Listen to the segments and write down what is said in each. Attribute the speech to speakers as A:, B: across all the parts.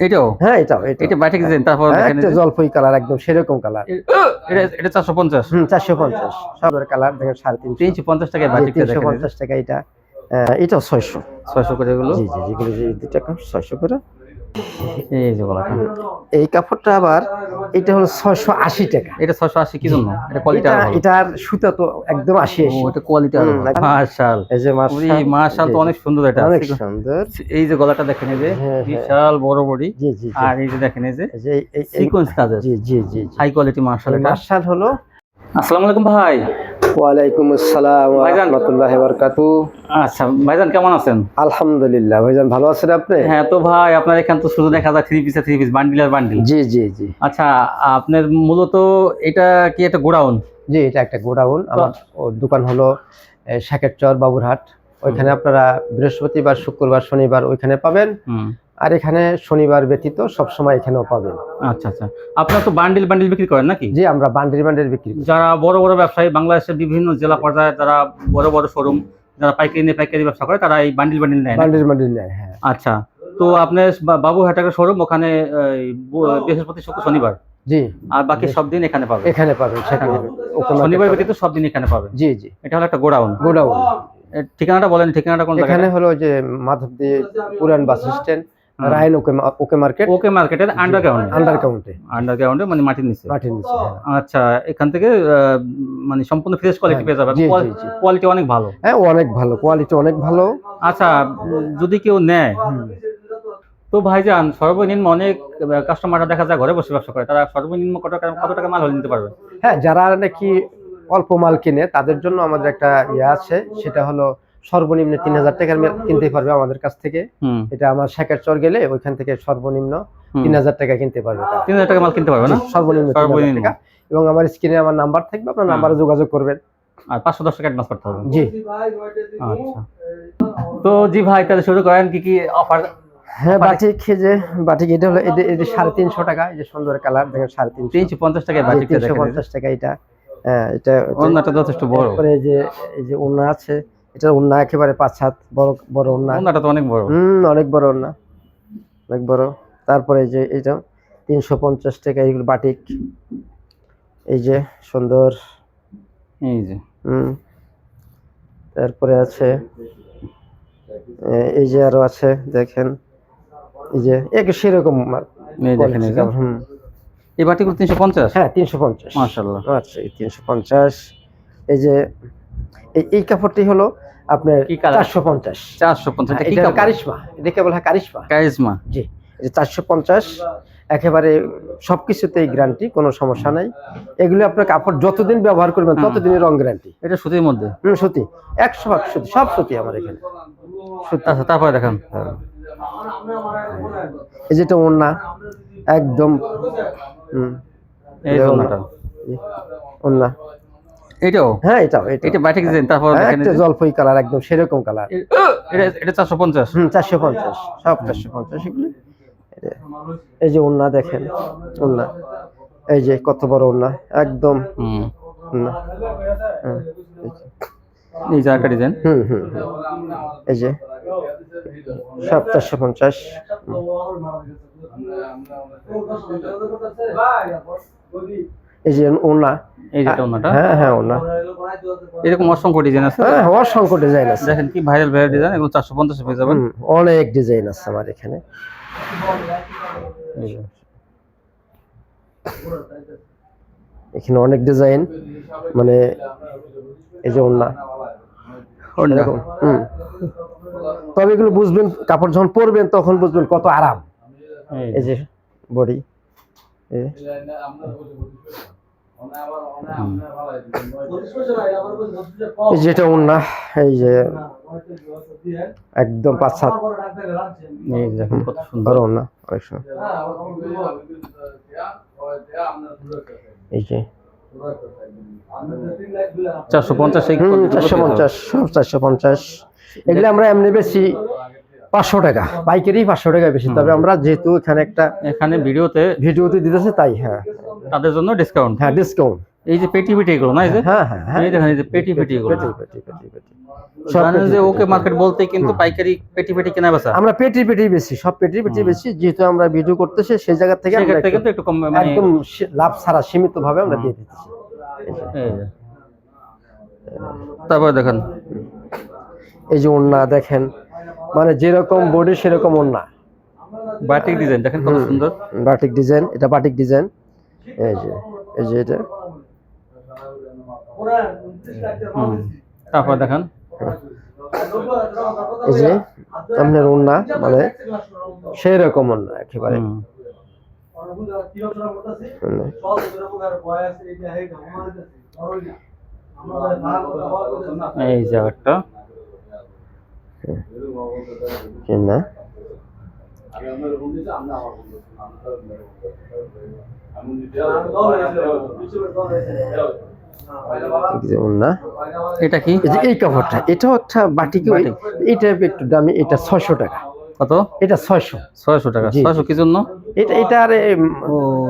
A: এটাও?
B: হ্যাঁ এটাও
A: এটা বাটিক ডিজাইন। তারপর দেখেন
B: একটা জলপাই কালার, একদম সেরকম কালার।
A: এটা 450।
B: 450 সবের কালার দেখেন 350।
A: 350 টাকায় বাটিকটা দেখেন।
B: 350 টাকা এটা। এটাও 600।
A: 600 করে এগুলো।
B: জি জি, যেগুলো যে 2 টাকা 600 করে।
A: এই যে গলাটা।
B: এই কাপড়টা আবার এটা হলো 680 টাকা।
A: এটা 680 কি জন্য? এটা কোয়ালিটি আরো ভালো।
B: এটার সুতা তো একদম 80
A: ও, এটা কোয়ালিটি আরো ভালো। মাশাআল।
B: এই যে
A: মাশাআল তো অনেক সুন্দর এটা।
B: অনেক সুন্দর।
A: এই যে গলাটা দেখেন, এই যে বিশাল বড় বডি।
B: জি জি।
A: আর এই যে দেখেন, এই যে
B: সিকোয়েন্স
A: কাজের।
B: জি জি জি,
A: হাই কোয়ালিটি মাশাআল। এটা
B: মাশাআল হলো।
A: আসসালামু আলাইকুম ভাই।
B: ওয়ালাইকুম আসসালাম ওয়া রাহমাতুল্লাহি ওয়া বারাকাতুহু।
A: আচ্ছা ভাইজান, কেমন আছেন?
B: আলহামদুলিল্লাহ ভাইজান, ভালো আছেন আপনি?
A: হ্যাঁ, তো ভাই আপনার এখানে তো শুধু দেখা যায় থ্রি পিস বান্ডিল আর বান্ডিল।
B: জি জি জি।
A: আচ্ছা, আপনার মূলত এটা কি একটা গোডাউন?
B: জি, এটা একটা গোডাউন। আমার দোকান হলো শাকেরচর বাবুরহাট। ওইখানে আপনারা বৃহস্পতিবার, শুক্রবার, শনিবার ওইখানে পাবেন। আর এখানে শনিবার ব্যতীত সব সময় এখানেও পাবেন।
A: আচ্ছা আচ্ছা, আপনারা তো বান্ডিল বিক্রি করেন নাকি?
B: জি, আমরা বান্ডিল বিক্রি করি।
A: যারা বড় বড় ব্যবসায়ী, বাংলাদেশের বিভিন্ন জেলা পর্যায়ে যারা বড় বড় শোরুম, যারা পাইকারি ব্যবসা করে, তারা এই বান্ডিল নেয়।
B: বান্ডিল নেয়, হ্যাঁ।
A: আচ্ছা, তো আপনার বাবুরহাট একটা শোরুম, ওখানে বৃহস্পতি, শুক্র, শনিবার।
B: জি।
A: আর বাকি সব দিন এখানে পাবেন। শনিবার ব্যতীত সব দিন এখানে পাবেন।
B: জি জি।
A: এটা হলো একটা গোডাউন। ঠিকানাটা বলেন, ঠিকানাটা কোন জায়গায়?
B: এখানে হলো যে মাধবদী পুরান বাস স্ট্যান্ড, রায়ন ওকে মার্কেট।
A: ওকে মার্কেটের আন্ডারগ্রাউন্ডে মানে মাটির নিচে। আচ্ছা, এখান থেকে মানে সম্পূর্ণ ফ্রেশ কোয়ালিটি পেয়ে যাবেন। কোয়ালিটি অনেক ভালো।
B: হ্যাঁ, অনেক ভালো কোয়ালিটি, অনেক ভালো।
A: আচ্ছা, যদি কেউ নেয় তো ভাইজান, সর্বনিম্ন অনেক কাস্টমাররা দেখা যায় ঘরে বসে ব্যবসা করে, তারা সর্বনিম্ন কত টাকা মাল হলে নিতে পারবে?
B: হ্যাঁ, যারা নাকি অল্প মাল কিনে তাদের জন্য আমাদের একটা আছে, সেটা হলো সর্বনিম্ন 3000 টাকার মাল কিনতে পারবে আমাদের কাছ থেকে। এটা আমার শাকেরচর গেলে ওইখান থেকে সর্বনিম্ন 3000 টাকা কিনতে পারবে।
A: 3000 টাকা মাল কিনতে পারবে না?
B: সর্বনিম্ন টাকা। এবং আমার স্ক্রিনে আমার নাম্বার থাকবে, আপনার নাম্বারে যোগাযোগ করবেন।
A: আর 510 টাকা অ্যাডভান্স করতে হবে।
B: জি।
A: আচ্ছা, তো জি ভাই, তাহলে শুরু করেন, কি অফার?
B: হ্যাঁ, বাটিক এটা হলো, এটা 350 টাকা। এই যে সুন্দর কালার দেখেন,
A: 350 টাকায় বাটিকটা দেখেন।
B: 350 টাকা এটা। হ্যাঁ, এটা
A: ওন্নাটা যথেষ্ট বড়।
B: তারপরে এই যে ওন্না আছে, এটা ওন্না একেবারে 5 হাত বড় ওন্না।
A: ওন্নাটা তো অনেক বড়।
B: অনেক বড় ওন্না, অনেক বড়। তারপরে এই যে এটা 350 টাকা এগুলো বাটিক। এই যে সুন্দর,
A: এই যে
B: তারপরে আছে এই যে আরো আছে দেখেন, এই যে এক সেরকম
A: দেখেন। এই বাটিগুলো 350?
B: হ্যাঁ, 350।
A: মাশাআল্লাহ।
B: আচ্ছা, 350। এই যে এই কাপড়টি হলো আপনার 450।
A: 450 এটা কি কাপড়?
B: কারিশমা, এটা কেবল কারিশমা। জি, এটা 450। একেবারে সবকিছুতেই গ্যারান্টি, কোনো সমস্যা নাই। এগুলো আপনার কাপড় যতদিন ব্যবহার করবেন ততদিনই রং গ্যারান্টি।
A: এটা সুতির মধ্যে?
B: সুতি, 100% সুতি, সব সুতি আমার এখানে।
A: আচ্ছা, তারপরে দেখান।
B: এই যেটা ওন্না একদম,
A: এই ওন্নাটা,
B: ওন্না
A: এটাও?
B: হ্যাঁ,
A: এটা বাটিক ডিজাইন। তারপর দেখেন,
B: একটা জলপাই কালার, একদম সেরকম কালার।
A: এটা 450?
B: 450, সব 450 এগুলো। এই যে ওন্না দেখেন, ওন্না এই যে কত বড় ওন্না, একদম ওন্না।
A: এই যে একটা ডিজাইন।
B: এই যে সব 450। এই যে ওন্না,
A: এই যে ওন্নাটা।
B: হ্যাঁ ওন্না।
A: এরকম অসংখ্য ডিজাইন আছে।
B: হ্যাঁ, অসংখ্য ডিজাইন আছে।
A: দেখেন কি ভাইরাল ডিজাইন, এগুলো 450 পেয়ে যাবেন।
B: অনেক ডিজাইন আছে আমার এখানে। এখানে অনেক ডিজাইন, মানে এই যে ওন্না। তবে এগুলো বুঝবেন, কাপড় যখন পরবেন তখন বুঝবেন কত আরাম। এই যে বডি, এই যেটা ওন্না, এই যে একদম 5 হাত।
A: এই দেখুন কত সুন্দর
B: ওন্না, অনেক সুন্দর। এই যে
A: 450,
B: 450, সব 450। এগুলো আমরা এমনি বেশি 500 টাকা, পাইকারি 500 টাকা বেশি। তবে আমরা যেহেতু এখানে ভিডিওতে দিতেছে, তাই হ্যাঁ,
A: তাদের জন্য ডিসকাউন্ট।
B: হ্যাঁ, ডিসকাউন্ট।
A: এই যে পেটি পেটি এগুলো না, এই যে
B: হ্যাঁ হ্যাঁ হ্যাঁ,
A: এই দেখেন এই যে পেটি পেটি এগুলো
B: পেটি পেটি পেটি পেটি সব
A: জানেন
B: পেটি
A: যে
B: পেটি।
A: ওকে মার্কেট বলতে কিন্তু পাইকারি পেটি পেটি কেনা বেচা,
B: আমরা পেটি পেটি বেশি, সব পেটি পেটি বেশি, যেহেতু আমরা ভিডিও করতেছি সেই জায়গা থেকে আমরা
A: সেক্ষেত্রে কিন্তু একটু কম মানে
B: একদম লাভ ছাড়া সীমিত ভাবে আমরা দিয়ে দিতেছি।
A: এই যে। তারপরে দেখেন
B: এই যে ওন্না দেখেন, মানে যেরকম বডি সেরকম ওন্না,
A: বাটিক ডিজাইন দেখেন কত সুন্দর।
B: বাটিক ডিজাইন, এটা বাটিক ডিজাইন। এই যে এটা
A: তারপর দেখেন
B: এই যে আপনার ওন্না, মানে সেই রকম ওন্না একেবারে।
A: এই যে একটা
B: না ওন্না,
A: এটা কি?
B: এই যে এই কাপড়টা, এটাও একটা বাটিক, এটা একটু দামি, এটা 600 টাকা।
A: কত?
B: এটা 600
A: 600 টাকা।
B: জি,
A: 600 কি জন্য?
B: এটা এটা আর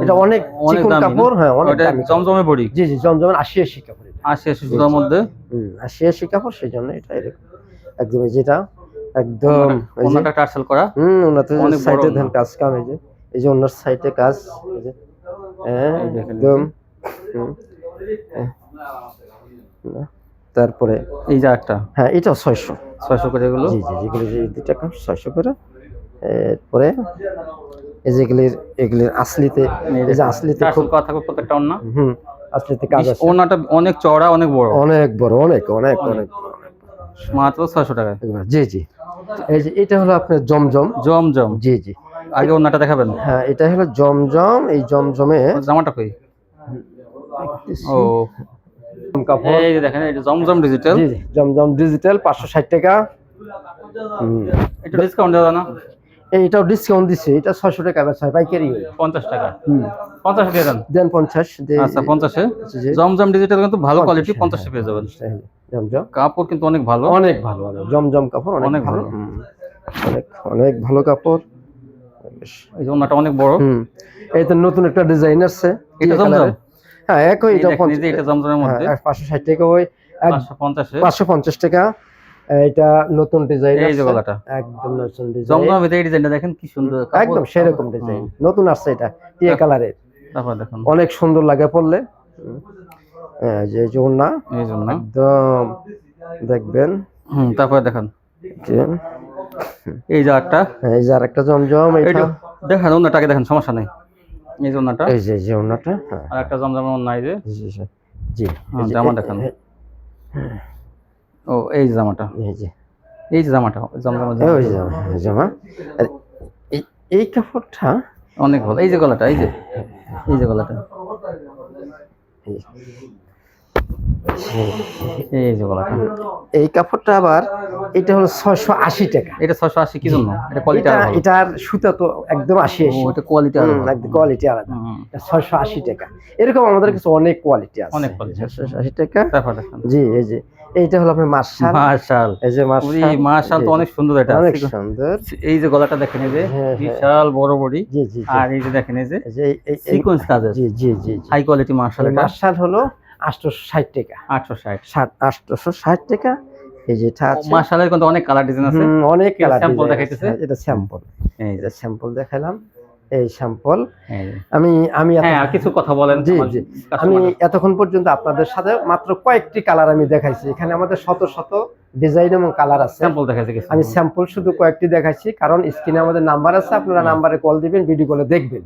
B: এটা অনেক
A: অনেক
B: চিকন
A: দামি না?
B: কাপড়, হ্যাঁ অনেক
A: ওটা
B: দামি।
A: জমজমে বড়ি।
B: জি জি, জমজমের 80 কাপড়, এটা
A: 80 সুতার মধ্যে
B: 80 কাপড়, সেই জন্য এটা এরকম একদম, যেটা একদম
A: ওনাটা টার্সেল করা।
B: ওনাতে
A: অনেক বড়
B: সাইডে
A: ওন্না।
B: ধান কাজ কাম, এই যে ওনার সাইডে কাজ, এই যে হ্যাঁ
A: এই দেখেন।
B: একদম। না, তারপরে
A: এই যে একটা
B: হ্যাঁ এটাও 600।
A: 600 করে এগুলো।
B: জি জি, যেগুলো যে 2 টাকা 600 করে। এরপরে এই যে এগুলির আসলিতে, এই যে আসলিতে খুব
A: টার্সেল করা থাকবে প্রত্যেকটা ওন্না।
B: আসলিতে কাজ আছে,
A: ওন্নাটা অনেক চওড়া, অনেক বড়,
B: অনেক বড়, অনেক অনেক অনেক।
A: মাত্র 600 টাকায়।
B: জি জি, এই যে এটা হলো আপনার জমজম।
A: জমজম।
B: জি জি,
A: আগে ওন্নাটা দেখাবেন।
B: হ্যাঁ এটা হলো জমজম। এই জমজমে
A: জামাটা কই? ও
B: কাপড়,
A: এই যে দেখেন এটা জমজম ডিজিটাল।
B: জি জি, জমজম ডিজিটাল 560 টাকা।
A: এটা ডিসকাউন্ট দেওয়া না?
B: এইটাও ডিসকাউন্ট দিছে, এটা 600 টাকা বেচা হয় পাইকারি।
A: 50 টাকা। 50 দিয়ে দেন।
B: দেন 50 দেন।
A: আচ্ছা 50-এ
B: জি।
A: জমজম ডিজিটাল কিন্তু ভালো কোয়ালিটি, 50-এ পেয়ে যাবেন।
B: জমজম
A: কাপড় কিন্তু অনেক ভালো,
B: অনেক ভালো, জমজম কাপড় অনেক
A: অনেক
B: ভালো,
A: ভালো।
B: অনেক অনেক ভালো কাপড়।
A: এই যে ওন্নাটা অনেক বড়।
B: এই তো নতুন একটা ডিজাইন আছে,
A: এটা জমজম।
B: হ্যাঁ একই, এটা
A: দেখেন এই যে এটা জমজমের মধ্যে
B: 560 টাকা, ওই
A: 550-এ
B: 550 টাকা। এটা নতুন ডিজাইন
A: এই যে
B: আছে,
A: গলাটা
B: একদম নতুন ডিজাইন,
A: জমজমের এই ডিজাইনটা দেখেন কি সুন্দর কাপড়,
B: একদম সেরকম ডিজাইন, নতুন আসছে, এটা টিয়া কালারের,
A: তারপর দেখুন
B: অনেক সুন্দর লাগে পরলে। যে ওন্না
A: এই জন্য
B: একদম দেখবেন।
A: তারপর দেখেন
B: যে
A: এই যে একটা,
B: এই যে আরেকটা জমজম,
A: এটা
B: এটা
A: দেখেন ওন্নাটাকে দেখেন, সমস্যা নেই। এই যে ওন্নাটা,
B: এই যে ওন্নাটা,
A: আর একটা জমজমের ওন্না, এই যে
B: জি
A: জামা দেখেন। ও এই যে জামাটা, এই যে জামাটা জমজমের
B: ওই জামা। আর এই কাপড়টা
A: অনেক ভালো। এই যে গলাটা, এই যে গলাটা, এই যে গলাটা,
B: এই কাপড়টা আবার এটা হলো 680 টাকা।
A: এটা 680 কি জন্য? এটা কোয়ালিটি আলাদা।
B: এটার সুতা তো একদম 80
A: এটা কোয়ালিটি আলাদা,
B: একদম কোয়ালিটি আলাদা। 680 টাকা। এরকম আমাদের কাছে অনেক কোয়ালিটি আছে,
A: অনেক কোয়ালিটি।
B: 680 টাকা।
A: তারপর দেখেন
B: জি, এই যে এইটা হলো আপনার মার্শাল।
A: মার্শাল,
B: এই যে মার্শাল,
A: মার্শাল তো অনেক সুন্দর, এটা
B: অনেক সুন্দর।
A: এই যে গলাটা দেখেন, এই যে বিশাল বড় বড়ি,
B: জি জি,
A: আর এই যে দেখেন এই যে
B: এই
A: সিকোয়েন্স কাজের,
B: জি জি জি,
A: হাই কোয়ালিটি মার্শাল। এটা
B: মার্শাল হলো 860 টাকা। 860 টাকা। এই যে এটা আছে,
A: মার্শালের কিন্তু অনেক কালার ডিজাইন আছে,
B: অনেক কালার
A: স্যাম্পল
B: ডিজাইন
A: দেখাইতেছে।
B: এটা স্যাম্পল,
A: এই
B: এটা স্যাম্পল দেখালাম, এই স্যাম্পল।
A: এই যে
B: আমি
A: হ্যাঁ, আর কিছু কথা বলেন।
B: জি
A: আমার
B: জি,
A: customer
B: আমি
A: আছে।
B: এতক্ষণ পর্যন্ত আপনাদের সাথে মাত্র কয়েকটি কালার আমি দেখাইছি। এখানে আমাদের শত শত ডিজাইন এবং কালার আছে,
A: স্যাম্পল দেখাইছে কিছু।
B: আমি স্যাম্পল শুধু কয়েকটি দেখাইছি, কারণ স্ক্রিনে আমাদের নাম্বার আছে, আপনারা নাম্বারে কল দিবেন, ভিডিও কলে দেখবেন।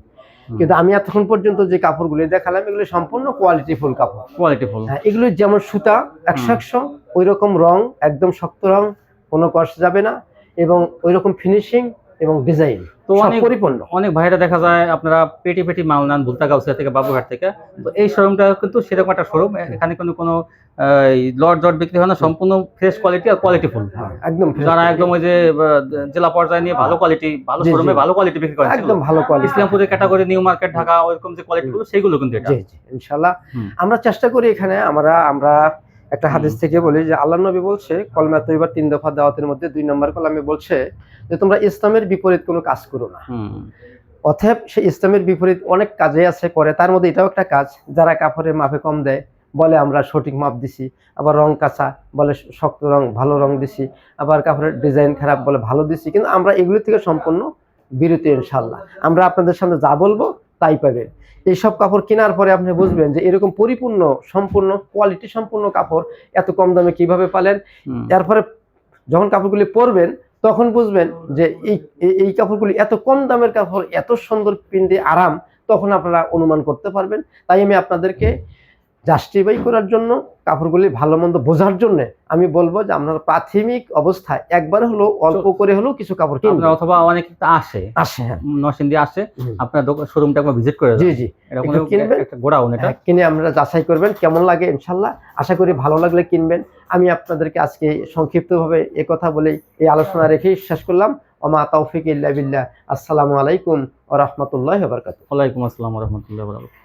B: কিন্তু আমি এতক্ষণ পর্যন্ত যে কাপড়গুলি দেখালাম এগুলো সম্পূর্ণ কোয়ালিটি ফুল কাপড়,
A: কোয়ালিটি ফুল।
B: এগুলো যেমন সুতা 100 ওই রকম রং, একদম শক্ত রং, কোনো কষ্ট যাবে না, এবং ওই রকম ফিনিশিং এবং ডিজাইন
A: তো
B: সব
A: অনেক
B: পরিপূর্ণ।
A: অনেক ভাইরা দেখা যায় আপনারা পেটি পেটি মাল নেন ভুলতাগাউসিয়া থেকে, বাবুঘাট থেকে। তো এই শোরুমটা কিন্তু সেরকম একটা শোরুম, এখানে কোনো লট জট বিক্রি হয় না, সম্পূর্ণ ফ্রেশ কোয়ালিটি আর কোয়ালিটি ফুল।
B: একদম fresh
A: যারা
B: quality,
A: একদম ওই যে জেলা পর্যায়ে নিয়ে ভালো কোয়ালিটি, ভালো
B: জি, জি।
A: শোরুমে ভালো কোয়ালিটি বিক্রি করে,
B: একদম ভালো কোয়ালিটি।
A: ইসলামপুরের ক্যাটাগরি, নিউ মার্কেট, ঢাকা, ওইরকম যে কোয়ালিটি গুলো সেগুলো কিন্তু এটা।
B: জি জি, ইনশাআল্লাহ আমরা চেষ্টা করি এখানে। আমরা একটা হাদিস থেকে বলি যে আল্লাহর নবী বলছে, কলমা তৈবার 3 দফা দাওয়াতের মধ্যে 2 নম্বর কলমে বলছে যে তোমরা ইসলামের বিপরীত কোনো কাজ করো না। অতএব সে ইসলামের বিপরীত অনেক কাজে আছে করে, তার মধ্যে এটাও একটা কাজ, যারা কাপড়ের মাপে কম দেয় বলে আমরা সঠিক মাপ দিছি, আবার রং কাঁচা বলে শক্ত রং ভালো রং দিছি, আবার কাপড়ের ডিজাইন খারাপ বলে ভালো দিছি। কিন্তু আমরা এগুলো থেকে সম্পূর্ণ বিরতি ইনশাল্লাহ। আমরা আপনাদের সামনে যা বলবো তাই পাবেন। এইসব কাপড় কেনার পরে আপনি বুঝবেন যে এরকম পরিপূর্ণ সম্পূর্ণ কোয়ালিটি সম্পূর্ণ কাপড় এত কম দামে কিভাবে পালেন। এরপরে যখন কাপড়গুলি পরবেন তখন বুঝবেন যে এই কাপড়গুলি এত কম দামের কাপড়, এত সুন্দর পিনতে আরাম, তখন আপনারা অনুমান করতে পারবেন। তাই আমি আপনাদেরকে জাস্টিফাই করার জন্য, কাপড়গুলি ভালো মন্দ বোঝার জন্য আমি বলবো যে আপনারা প্রাথমিক অবস্থায় একবার হলো অল্প করে হলেও কিছু কাপড় কিনবেন,
A: অথবা অনেকে আসে
B: হ্যাঁ
A: নরসিংদী আসে, আপনার শোরুমটা একবার ভিজিট করে
B: জি জি
A: এটা
B: একটু কিনবেন,
A: একটা গোডাউন, এটা
B: কিনে আপনারা যাচাই করবেন কেমন লাগে। ইনশাল্লাহ আশা করি ভালো লাগলে কিনবেন। আমি আপনাদেরকে আজকে সংক্ষিপ্তভাবে এই কথা বলেই এই আলোচনা রেখেই শেষ করলাম। ওমা তাওফিক ইল্লা বিল্লাহ। আসসালামু আলাইকুম ওয়া রাহমাতুল্লাহি ওয়া বারাকাতুহু।
A: ওয়ালাইকুম আসসালাম ওয়া রাহমাতুল্লাহি ওয়া বারাকাতুহু।